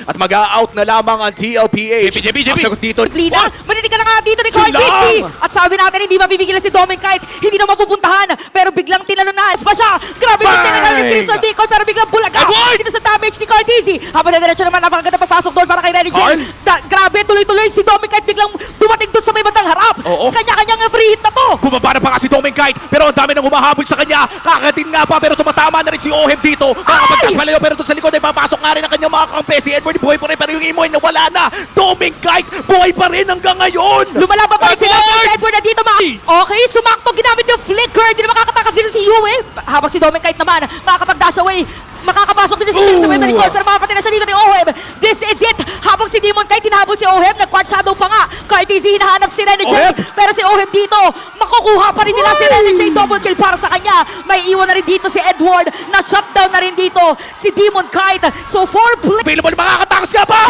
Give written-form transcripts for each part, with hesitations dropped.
At mag-out na lamang ang TLPH. JP. Ang sagot dito. Lina, maninig ka na nga dito ni Carl Yun lang. Dixie. At sabi natin, hindi mapipigilan si Domin kahit hindi na mapupuntahan. Pero biglang tinalo na ba siya? Grabe yung tinalo ni Crimson Beacon, pero biglang bulaga. Dito sa damage ni Carl Dixie. Habang na-diretso naman, napakaganda pagpasok doon para kay Renny Carl? J. Grabe, tuloy-tuloy si Domin kahit biglang dumating doon sa may bandang harap. Oo. Kanya-kanyang free hit na to. Bumaba na pa nga si Dominkite, pero ang dami nang humahabol sa kanya. Kakatin nga pa, pero tumatama na rin si Oheb dito. Nakakapagkas palayo, pero doon sa likod ay papasok nga rin ang kanyang mga kakampi. Si Edward buhay pa rin, pero yung Imoy nawala na. Dominkite buhay pa rin hanggang ngayon. Lumalaban pa rin sila sa Edward na dito Okay, sumakto, ginamit yung flicker. Hindi na makakatakas dito si Yue. Habang si Dominkite naman, makakapag-dash away. Makakapasok din si Sim sa may record, pero makapatay na siya dito ni Oheb. This is it. Habang si Demon Kite hinahabol si Oheb, nag-quad shadow pa nga. Cartesi hinahanap si Renny J. Oheb. Pero si Oheb dito, makukuha pa rin nila si Renny J. Double kill para sa kanya. May iwan na rin dito si Edward. Na-shutdown na rin dito si Demon Kite. So 4 play. Available makakatakas nga pa.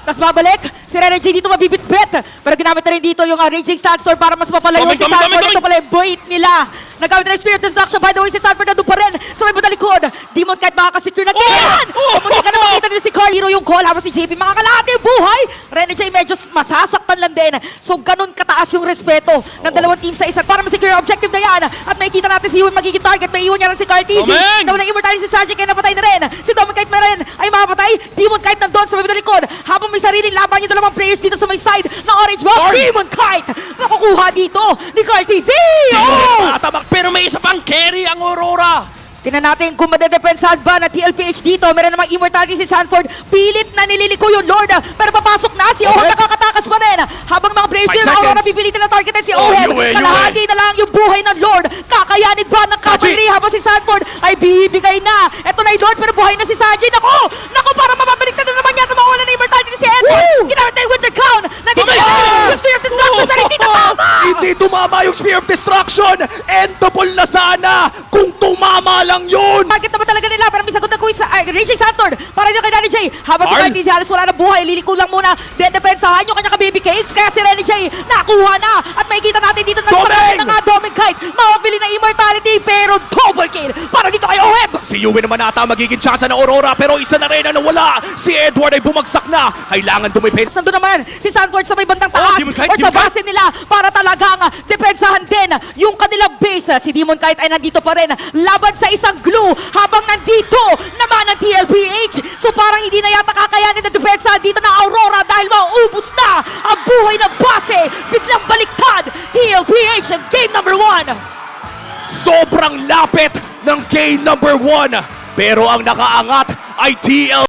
Tapos babalik, si Renny J dito mabibit-bet. Pero ginamit na rin dito yung Raging Sandstorm para mas mapalayo si Sanford. Ito pala yung bait nila. Nagamit na yung Spirit Destruction. By the way, si Sanford nandun pa rin sa may badalikod. Demon Kite makakasecure na yan! Muli ka na makita nila si Carl. Hero yung call habang si JP makakalahati yung buhay. Renny J medyo masasaktan lang din. So ganun kataas yung respeto ng dalawang team sa isa para masecure yung objective na yan. At makikita natin si Yuen magiging target. May iwan niya rin si Carl TZ. Nawala immortality si Sanji kaya napatay na rin. Si Demon Kite meron ay makapatay. Demon Kite nandun sa may badalikod. Habang may sariling laban yung dalawang players dito sa may side ng Orange Ball. Demon Kite makukuha dito ni Carl TZ. Pero may isa pang carry ang Aurora. Tingnan natin kung madedepensahan ba na TLPH dito. Meron namang immortality si Sanford. Pilit na nililiko yung Lord. Pero papasok na si Oheb nakakatakas pa rin. Habang mga players yun, Aurora pipilitin na targetin si Oheb. Kalahati na lang yung buhay ng Lord. Kakayanin ba ng cavalry habang si Sanford ay bibigay na. Ito na yung Lord pero buhay na si Sanji. Naku, para mababalik na naman yan. Mawala na immortality si Edward. Ginamit na yung Winter Crown. Nandito yung Spear of Destruction na hindi natama. Hindi tumama yung Spear of Destruction. Endable na sana kung tumama lang yun. Market naman talaga nila para may sagot na kuwi sa Raging Sandstorm para dito kay Renny J. Habang si Carl TZ halos wala na buhay, liliko lang muna. Dedepensahan yung kanya ka-baby cakes. Kaya si Renny J nakuha na. At makikita natin dito na marami na nga Dominkite. Mawabili na immortality pero double kill para dito kay Oheb. Si Yue naman ata magiging chance ng Aurora, pero isa na rin ang nawala. Si Edward ay bumagsak na. Kailangan dumipens. Nandun naman si Sanford sa may bandang taas Demon Kite, or sa base nila para talagang depensahan din yung kanilang base. Si Demon Kite ay nandito pa rin laban sa isang glue habang nandito naman ang TLPH. So parang hindi na yata kakayanin na depensahan dito ng Aurora dahil maubos na ang buhay ng base. Biglang baliktad TLPH ang game number 1. Sobrang lapit ng game number 1. Pero ang nakaangat ay TL.